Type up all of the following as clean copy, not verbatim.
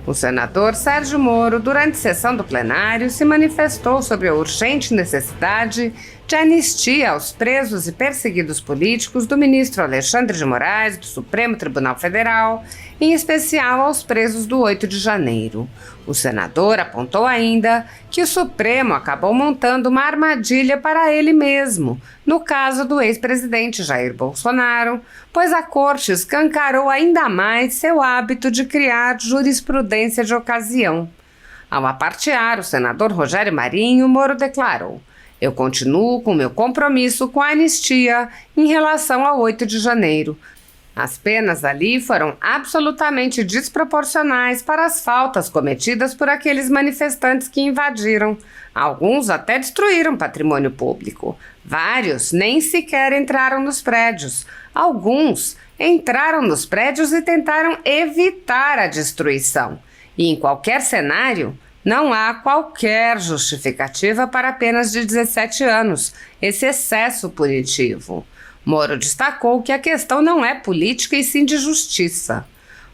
O senador Sérgio Moro, durante sessão do plenário, se manifestou sobre a urgente necessidade de anistia aos presos e perseguidos políticos do ministro Alexandre de Moraes, do Supremo Tribunal Federal, em especial aos presos do 8 de janeiro. O senador apontou ainda que o Supremo acabou montando uma armadilha para ele mesmo, no caso do ex-presidente Jair Bolsonaro, pois a corte escancarou ainda mais seu hábito de criar jurisprudência de ocasião. Ao apartear o senador Rogério Marinho, Moro declarou: "Eu continuo com meu compromisso com a anistia em relação ao 8 de janeiro. As penas ali foram absolutamente desproporcionais para as faltas cometidas por aqueles manifestantes que invadiram. Alguns até destruíram patrimônio público. Vários nem sequer entraram nos prédios. Alguns entraram nos prédios e tentaram evitar a destruição. E em qualquer cenário, não há qualquer justificativa para apenas de 17 anos, esse excesso punitivo." Moro destacou que a questão não é política e sim de justiça.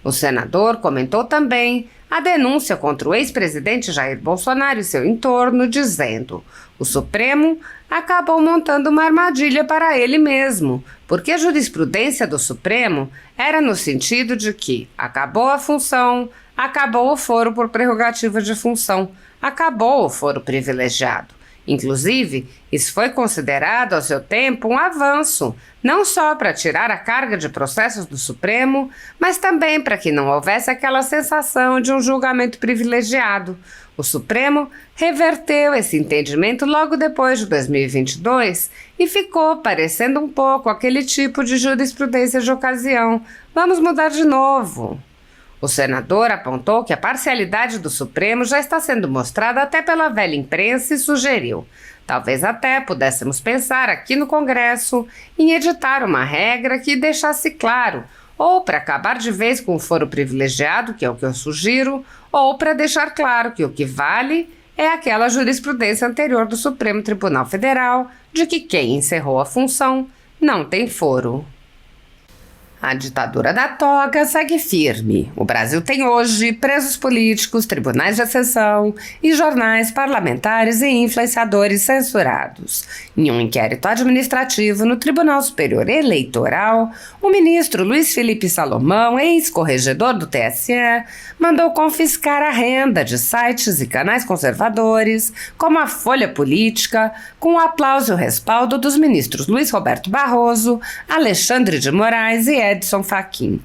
O senador comentou também a denúncia contra o ex-presidente Jair Bolsonaro e seu entorno, dizendo: "O Supremo acabou montando uma armadilha para ele mesmo, porque a jurisprudência do Supremo era no sentido de que acabou a função, acabou o foro por prerrogativa de função, acabou o foro privilegiado. Inclusive, isso foi considerado ao seu tempo um avanço, não só para tirar a carga de processos do Supremo, mas também para que não houvesse aquela sensação de um julgamento privilegiado. O Supremo reverteu esse entendimento logo depois de 2022 e ficou parecendo um pouco aquele tipo de jurisprudência de ocasião. Vamos mudar de novo." O senador apontou que a parcialidade do Supremo já está sendo mostrada até pela velha imprensa e sugeriu: "Talvez até pudéssemos pensar aqui no Congresso em editar uma regra que deixasse claro, ou para acabar de vez com o foro privilegiado, que é o que eu sugiro, ou para deixar claro que o que vale é aquela jurisprudência anterior do Supremo Tribunal Federal de que quem encerrou a função não tem foro." A ditadura da toga segue firme. O Brasil tem hoje presos políticos, tribunais de exceção e jornais parlamentares e influenciadores censurados. Em um inquérito administrativo no Tribunal Superior Eleitoral, o ministro Luiz Felipe Salomão, ex-corregedor do TSE, mandou confiscar a renda de sites e canais conservadores, como a Folha Política, com o aplauso e o respaldo dos ministros Luiz Roberto Barroso, Alexandre de Moraes e Edson Fachin.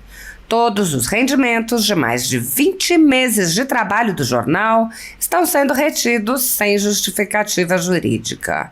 Todos os rendimentos de mais de 20 meses de trabalho do jornal estão sendo retidos sem justificativa jurídica.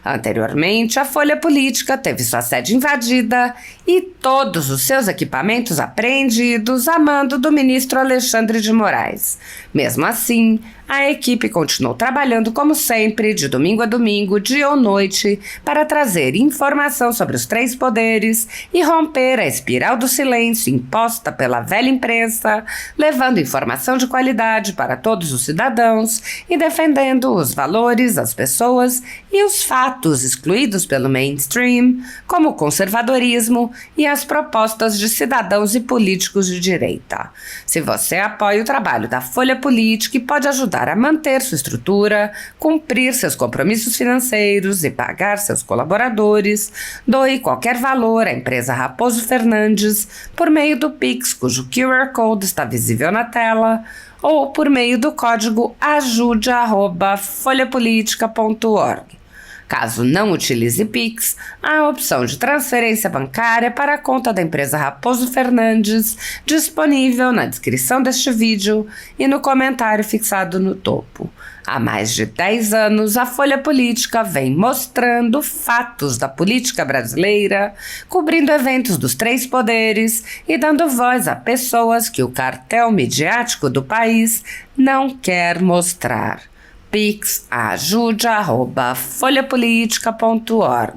Anteriormente, a Folha Política teve sua sede invadida e todos os seus equipamentos apreendidos a mando do ministro Alexandre de Moraes. Mesmo assim, a equipe continuou trabalhando como sempre, de domingo a domingo, dia ou noite, para trazer informação sobre os três poderes e romper a espiral do silêncio imposta pela velha imprensa, levando informação de qualidade para todos os cidadãos e defendendo os valores, as pessoas e os fatos excluídos pelo mainstream, como o conservadorismo e as propostas de cidadãos e políticos de direita. Se você apoia o trabalho da Folha Política e pode ajudar a manter sua estrutura, cumprir seus compromissos financeiros e pagar seus colaboradores, doe qualquer valor à empresa Raposo Fernandes por meio do Pix, cujo QR Code está visível na tela, ou por meio do código ajude@folhapolitica.org. Caso não utilize Pix, há a opção de transferência bancária para a conta da empresa Raposo Fernandes, disponível na descrição deste vídeo e no comentário fixado no topo. Há mais de 10 anos, a Folha Política vem mostrando fatos da política brasileira, cobrindo eventos dos três poderes e dando voz a pessoas que o cartel midiático do país não quer mostrar. Pix ajude@folhapolitica.org.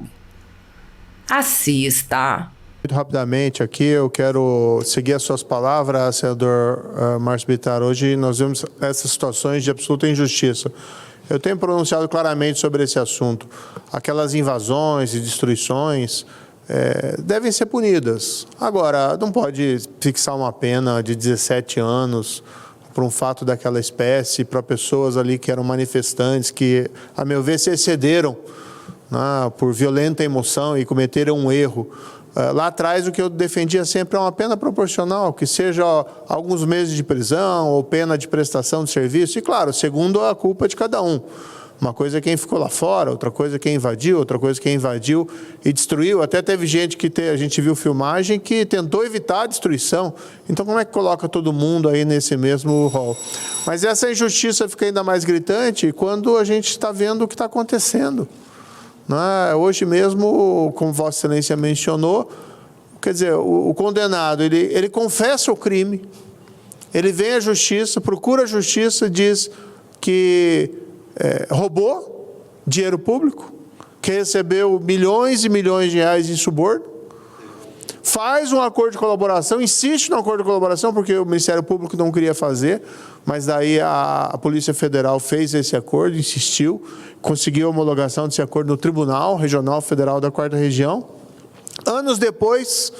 Assista. Muito rapidamente aqui, eu quero seguir as suas palavras, senador Márcio Bittar. Hoje nós vemos essas situações de absoluta injustiça. Eu tenho pronunciado claramente sobre esse assunto. Aquelas invasões e destruições devem ser punidas. Agora, não pode fixar uma pena de 17 anos por um fato daquela espécie, para pessoas ali que eram manifestantes, que, a meu ver, se excederam, né, por violenta emoção e cometeram um erro. Lá atrás, o que eu defendia sempre é uma pena proporcional, que seja alguns meses de prisão ou pena de prestação de serviço. E, claro, segundo a culpa de cada um. Uma coisa é quem ficou lá fora, outra coisa é quem invadiu, outra coisa é quem invadiu e destruiu. Até teve gente que a gente viu filmagem que tentou evitar a destruição. Então, como é que coloca todo mundo aí nesse mesmo rol? Mas essa injustiça fica ainda mais gritante quando a gente está vendo o que está acontecendo. Hoje mesmo, como Vossa Excelência mencionou, quer dizer, o condenado, ele confessa o crime, ele vem à justiça, procura a justiça, diz que roubou dinheiro público, que recebeu milhões e milhões de reais em suborno, faz um acordo de colaboração, insiste no acordo de colaboração, porque o Ministério Público não queria fazer, mas daí a Polícia Federal fez esse acordo, insistiu, conseguiu a homologação desse acordo no Tribunal Regional Federal da 4ª Região. Anos depois,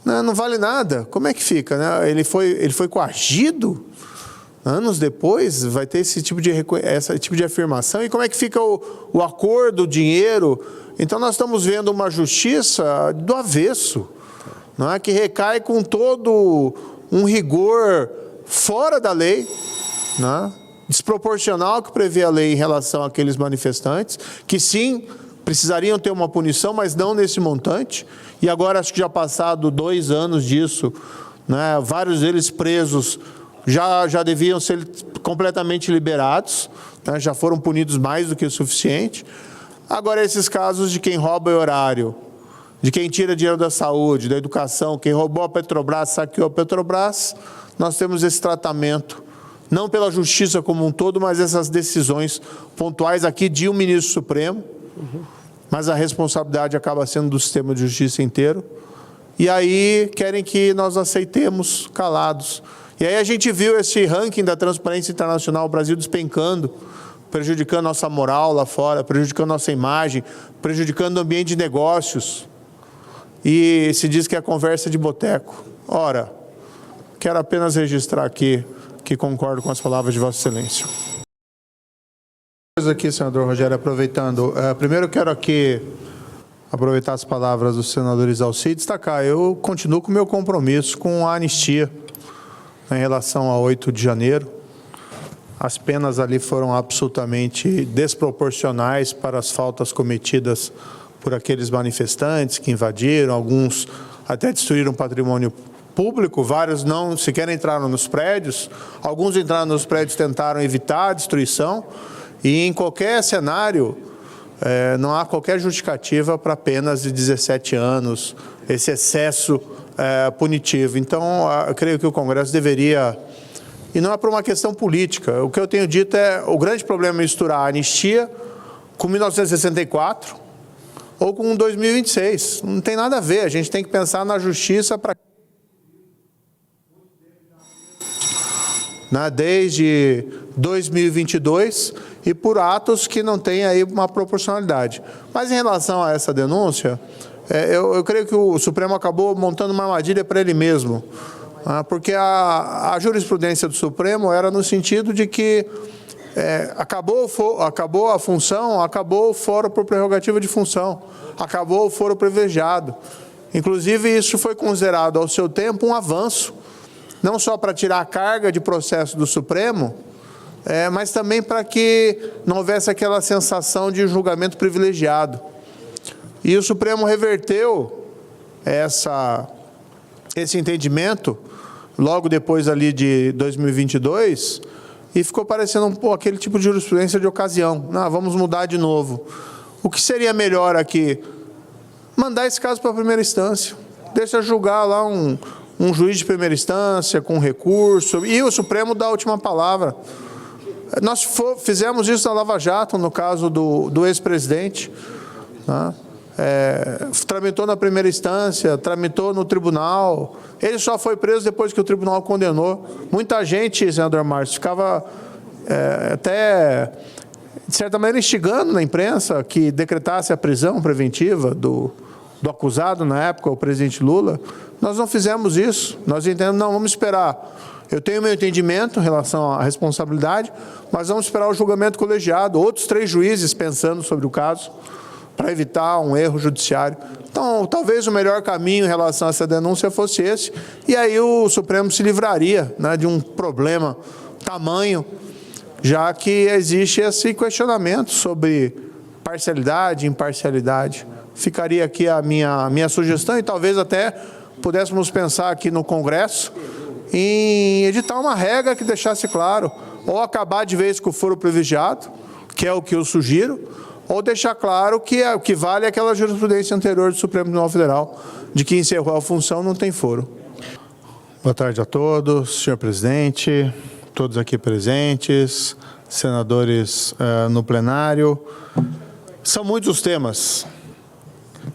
né, não vale nada. Como é que fica, né? Ele foi coagido? Anos depois vai ter esse tipo de afirmação. E como é que fica o acordo, o dinheiro? Então, nós estamos vendo uma justiça do avesso, não é? Que recai com todo um rigor fora da lei, né? Desproporcional que prevê a lei em relação àqueles manifestantes, que sim, precisariam ter uma punição, mas não nesse montante. E agora, acho que já passado 2 anos disso, né? Vários deles presos já deviam ser completamente liberados, né? Já foram punidos mais do que o suficiente. Agora, esses casos de quem rouba em horário, de quem tira dinheiro da saúde, da educação, quem roubou a Petrobras, saqueou a Petrobras, nós temos esse tratamento, não pela justiça como um todo, mas essas decisões pontuais aqui de um ministro supremo, mas a responsabilidade acaba sendo do sistema de justiça inteiro. E aí querem que nós aceitemos calados. E aí a gente viu esse ranking da Transparência Internacional, o Brasil despencando, prejudicando nossa moral lá fora, prejudicando nossa imagem, prejudicando o ambiente de negócios. E se diz que é conversa de boteco. Ora, quero apenas registrar aqui que concordo com as palavras de Vossa Excelência. Aqui, senador Rogério, aproveitando. Primeiro, quero aqui aproveitar as palavras do senador Isalci e destacar, eu continuo com o meu compromisso com a anistia em relação a 8 de janeiro. As penas ali foram absolutamente desproporcionais para as faltas cometidas por aqueles manifestantes que invadiram, alguns até destruíram patrimônio público, vários não sequer entraram nos prédios, alguns entraram nos prédios e tentaram evitar a destruição, e em qualquer cenário não há qualquer justificativa para penas de 17 anos, esse excesso punitivo. Então, eu creio que o Congresso deveria, e não é por uma questão política, o que eu tenho dito é, o grande problema é misturar a anistia com 1964 ou com 2026, não tem nada a ver, a gente tem que pensar na justiça para... desde 2022 e por atos que não têm aí uma proporcionalidade. Mas em relação a essa denúncia, eu creio que o Supremo acabou montando uma armadilha para ele mesmo, porque a jurisprudência do Supremo era no sentido de que acabou a função, acabou o foro por prerrogativa de função, acabou o foro privilegiado. Inclusive, isso foi considerado ao seu tempo um avanço, não só para tirar a carga de processo do Supremo, mas também para que não houvesse aquela sensação de julgamento privilegiado. E o Supremo reverteu esse entendimento logo depois ali de 2022 e ficou parecendo aquele tipo de jurisprudência de ocasião. Não, vamos mudar de novo. O que seria melhor aqui? Mandar esse caso para a primeira instância. Deixa julgar lá um juiz de primeira instância, com recurso, e o Supremo dá a última palavra. Nós fizemos isso na Lava Jato, no caso do ex-presidente, né? Tramitou na primeira instância, tramitou no tribunal, ele só foi preso depois que o tribunal condenou. Muita gente, senador Márcio, ficava até, de certa maneira, instigando na imprensa que decretasse a prisão preventiva do acusado, na época, o presidente Lula. Nós não fizemos isso, nós entendemos, não, vamos esperar. Eu tenho meu entendimento em relação à responsabilidade, mas vamos esperar o julgamento colegiado, outros 3 juízes pensando sobre o caso, para evitar um erro judiciário. Então, talvez o melhor caminho em relação a essa denúncia fosse esse, e aí o Supremo se livraria, né, de um problema tamanho, já que existe esse questionamento sobre parcialidade, imparcialidade. Ficaria aqui a minha sugestão, e talvez até pudéssemos pensar aqui no Congresso em editar uma regra que deixasse claro, ou acabar de vez com o foro privilegiado, que é o que eu sugiro, ou deixar claro que o que vale é aquela jurisprudência anterior do Supremo Tribunal Federal, de que encerrou a função não tem foro. Boa tarde a todos, senhor presidente, todos aqui presentes, senadores no plenário. São muitos os temas.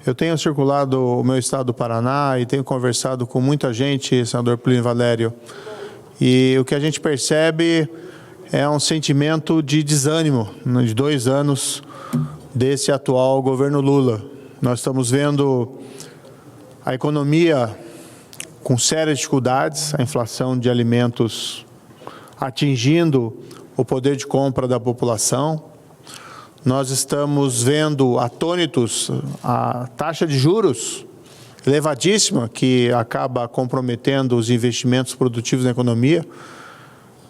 Eu tenho circulado o meu estado do Paraná e tenho conversado com muita gente, senador Plínio Valério, e o que a gente percebe é um sentimento de desânimo de 2 anos desse atual governo Lula. Nós estamos vendo a economia com sérias dificuldades, a inflação de alimentos atingindo o poder de compra da população. Nós estamos vendo atônitos a taxa de juros elevadíssima, que acaba comprometendo os investimentos produtivos na economia,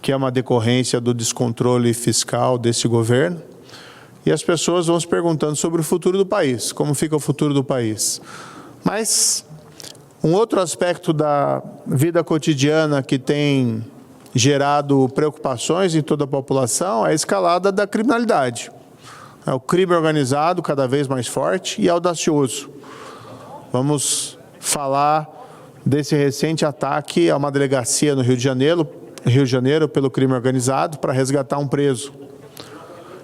que é uma decorrência do descontrole fiscal desse governo. E as pessoas vão se perguntando sobre o futuro do país, como fica o futuro do país. Mas um outro aspecto da vida cotidiana que tem gerado preocupações em toda a população é a escalada da criminalidade. É o crime organizado cada vez mais forte e audacioso. Vamos falar desse recente ataque a uma delegacia no Rio de Janeiro pelo crime organizado para resgatar um preso.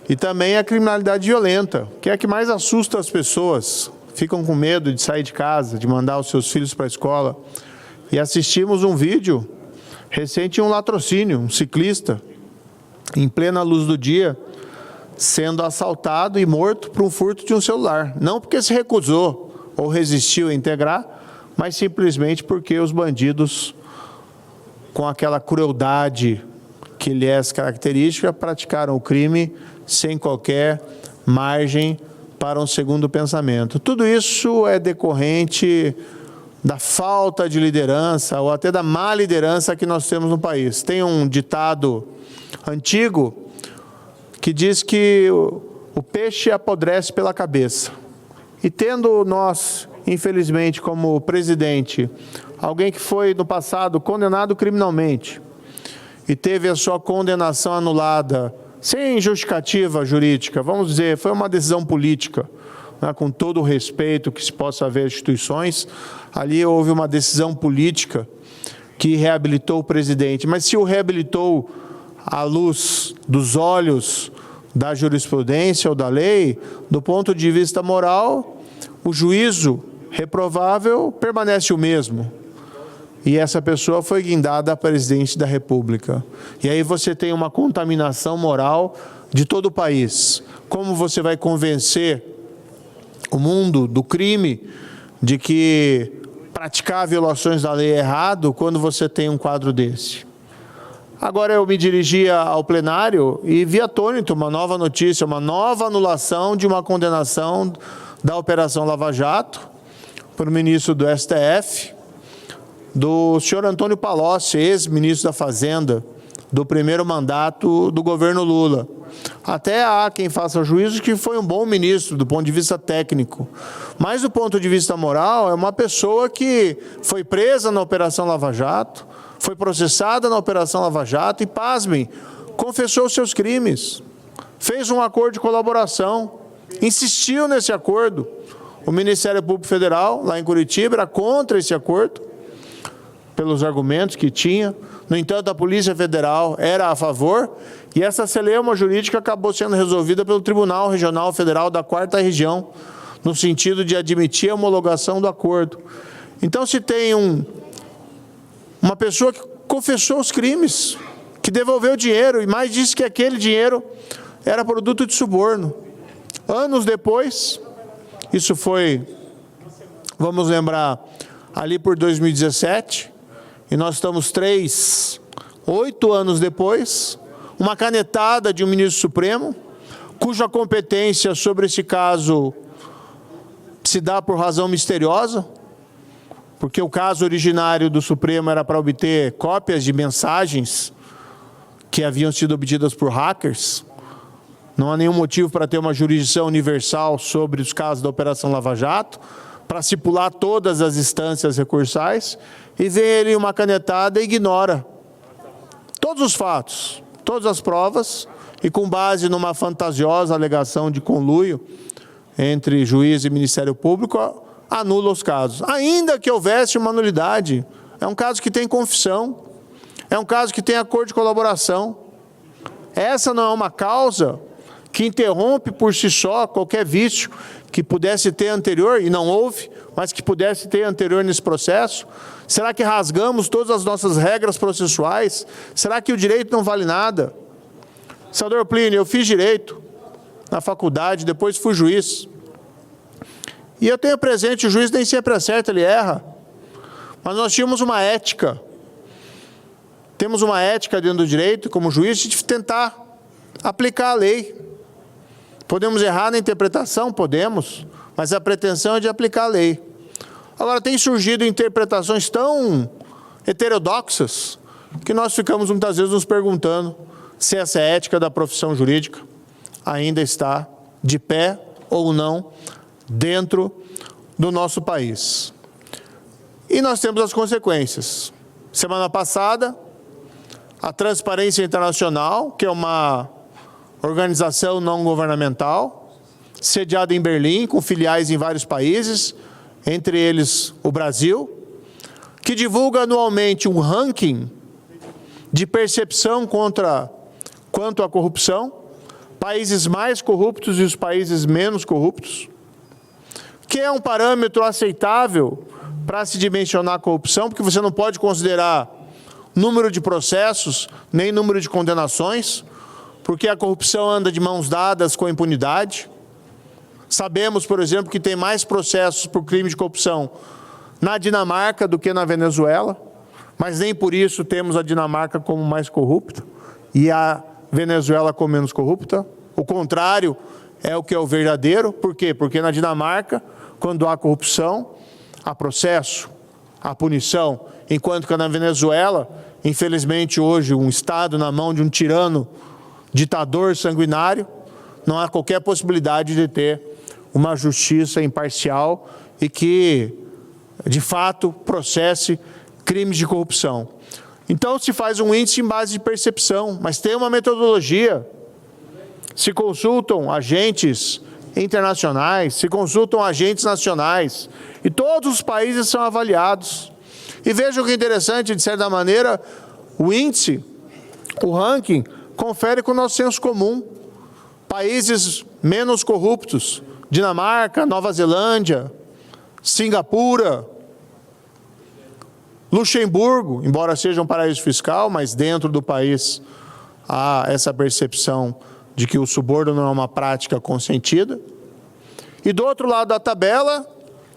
E também a criminalidade violenta, que é a que mais assusta as pessoas. Ficam com medo de sair de casa, de mandar os seus filhos para a escola. E assistimos um vídeo recente de um latrocínio, um ciclista, em plena luz do dia, sendo assaltado e morto por um furto de um celular. Não porque se recusou ou resistiu a integrar, mas simplesmente porque os bandidos, com aquela crueldade que lhe é característica, praticaram o crime sem qualquer margem para um segundo pensamento. Tudo isso é decorrente da falta de liderança ou até da má liderança que nós temos no país. Tem um ditado antigo que diz que o peixe apodrece pela cabeça. E tendo nós, infelizmente, como presidente, alguém que foi no passado condenado criminalmente e teve a sua condenação anulada sem justificativa jurídica, vamos dizer, foi uma decisão política, né, com todo o respeito que se possa haver às instituições, ali houve uma decisão política que reabilitou o presidente, mas se o reabilitou à luz dos olhos da jurisprudência ou da lei, do ponto de vista moral, o juízo reprovável permanece o mesmo. E essa pessoa foi guindada a presidente da República. E aí você tem uma contaminação moral de todo o país. Como você vai convencer o mundo do crime de que praticar violações da lei é errado quando você tem um quadro desse? Agora eu me dirigia ao plenário e vi atônito uma nova notícia, uma nova anulação de uma condenação da Operação Lava Jato por ministro do STF, do senhor Antônio Palocci, ex-ministro da Fazenda, do primeiro mandato do governo Lula. Até há quem faça juízo que foi um bom ministro do ponto de vista técnico. Mas do ponto de vista moral, é uma pessoa que foi presa na Operação Lava Jato, foi processada na Operação Lava Jato e, pasmem, confessou seus crimes. Fez um acordo de colaboração, insistiu nesse acordo. O Ministério Público Federal, lá em Curitiba, era contra esse acordo, pelos argumentos que tinha. No entanto, a Polícia Federal era a favor, e essa celeuma jurídica acabou sendo resolvida pelo Tribunal Regional Federal da 4ª Região, no sentido de admitir a homologação do acordo. Então, se tem uma pessoa que confessou os crimes, que devolveu dinheiro, e mais disse que aquele dinheiro era produto de suborno. Anos depois, isso foi, vamos lembrar, ali por 2017, e nós estamos 8 anos depois, uma canetada de um ministro supremo, cuja competência sobre esse caso se dá por razão misteriosa, porque o caso originário do Supremo era para obter cópias de mensagens que haviam sido obtidas por hackers. Não há nenhum motivo para ter uma jurisdição universal sobre os casos da Operação Lava Jato, para se pular todas as instâncias recursais, e vem ele uma canetada e ignora todos os fatos, todas as provas, e com base numa fantasiosa alegação de conluio entre juiz e Ministério Público, anula os casos. Ainda que houvesse uma nulidade, é um caso que tem confissão, é um caso que tem acordo de colaboração. Essa não é uma causa que interrompe por si só qualquer vício que pudesse ter anterior, e não houve, mas que pudesse ter anterior nesse processo? Será que rasgamos todas as nossas regras processuais? Será que o direito não vale nada? Senador Plínio, eu fiz direito na faculdade, depois fui juiz. E eu tenho presente, o juiz nem sempre acerta, ele erra. Mas nós tínhamos uma ética. Temos uma ética dentro do direito, como juiz, de tentar aplicar a lei. Podemos errar na interpretação? Podemos. Mas a pretensão é de aplicar a lei. Agora, tem surgido interpretações tão heterodoxas que nós ficamos muitas vezes nos perguntando se essa ética da profissão jurídica ainda está de pé ou não dentro do nosso país. E nós temos as consequências. Semana passada, a Transparência Internacional, que é uma organização não governamental, sediada em Berlim, com filiais em vários países, entre eles o Brasil, que divulga anualmente um ranking de percepção quanto à corrupção, países mais corruptos e os países menos corruptos, que é um parâmetro aceitável para se dimensionar a corrupção, porque você não pode considerar número de processos, nem número de condenações, porque a corrupção anda de mãos dadas com a impunidade. Sabemos, por exemplo, que tem mais processos por crime de corrupção na Dinamarca do que na Venezuela, mas nem por isso temos a Dinamarca como mais corrupta e a Venezuela como menos corrupta. O contrário é o que é o verdadeiro. Por quê? Porque na Dinamarca, quando há corrupção, há processo, há punição, enquanto que na Venezuela, infelizmente hoje, um Estado na mão de um tirano, ditador sanguinário, não há qualquer possibilidade de ter uma justiça imparcial e que, de fato, processe crimes de corrupção. Então, se faz um índice em base de percepção, mas tem uma metodologia. Se consultam agentes internacionais, se consultam agentes nacionais, e todos os países são avaliados. E vejam que interessante, de certa maneira, o índice, o ranking, confere com o nosso senso comum. Países menos corruptos, Dinamarca, Nova Zelândia, Singapura, Luxemburgo, embora seja um paraíso fiscal, mas dentro do país há essa percepção de que o suborno não é uma prática consentida. E do outro lado da tabela,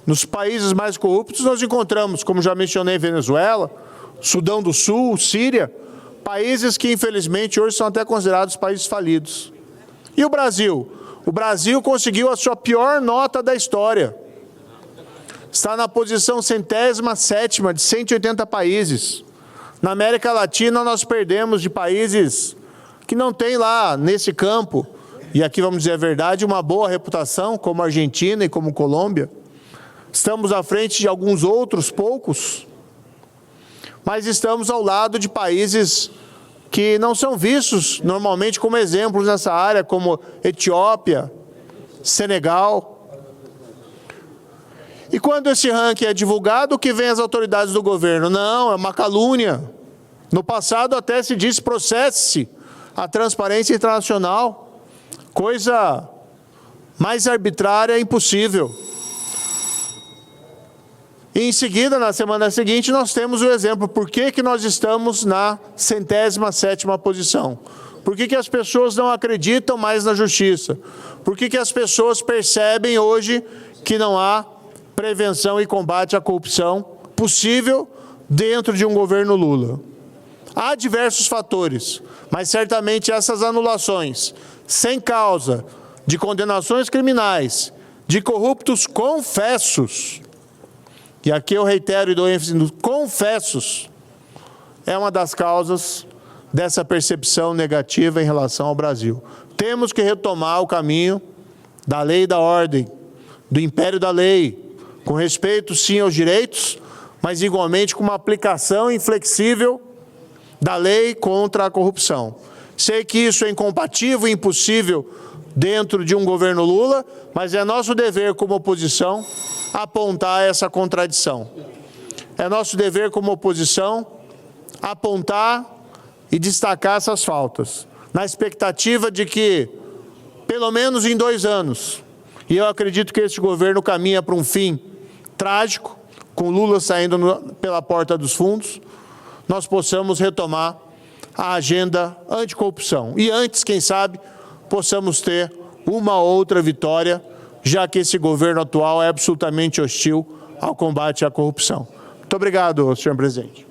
nos países mais corruptos, nós encontramos, como já mencionei, Venezuela, Sudão do Sul, Síria, países que, infelizmente, hoje são até considerados países falidos. E o Brasil? O Brasil conseguiu a sua pior nota da história. Está na posição 107ª de 180 países. Na América Latina, nós perdemos de países que não têm lá, nesse campo, e aqui vamos dizer a verdade, uma boa reputação, como a Argentina e como Colômbia. Estamos à frente de alguns outros, poucos, mas estamos ao lado de países que não são vistos normalmente como exemplos nessa área, como Etiópia, Senegal. E quando esse ranking é divulgado, o que vem as autoridades do governo? Não, é uma calúnia. No passado até se disse processe-se a Transparência Internacional. Coisa mais arbitrária e impossível. E em seguida, na semana seguinte, nós temos o exemplo. Por que nós estamos na 107ª posição? Por que as pessoas não acreditam mais na justiça? Por que as pessoas percebem hoje que não há prevenção e combate à corrupção possível dentro de um governo Lula? Há diversos fatores, mas certamente essas anulações, sem causa, de condenações criminais, de corruptos confessos, e aqui eu reitero e dou ênfase nos confessos, é uma das causas dessa percepção negativa em relação ao Brasil. Temos que retomar o caminho da lei e da ordem, do império da lei, com respeito, sim, aos direitos, mas igualmente com uma aplicação inflexível da lei contra a corrupção. Sei que isso é incompatível e impossível dentro de um governo Lula, mas é nosso dever como oposição apontar essa contradição. É nosso dever como oposição apontar e destacar essas faltas, na expectativa de que, pelo menos em 2 anos, e eu acredito que este governo caminha para um fim trágico, com Lula saindo pela porta dos fundos, nós possamos retomar a agenda anticorrupção. E antes, quem sabe, possamos ter uma outra vitória, já que esse governo atual é absolutamente hostil ao combate à corrupção. Muito obrigado, senhor presidente.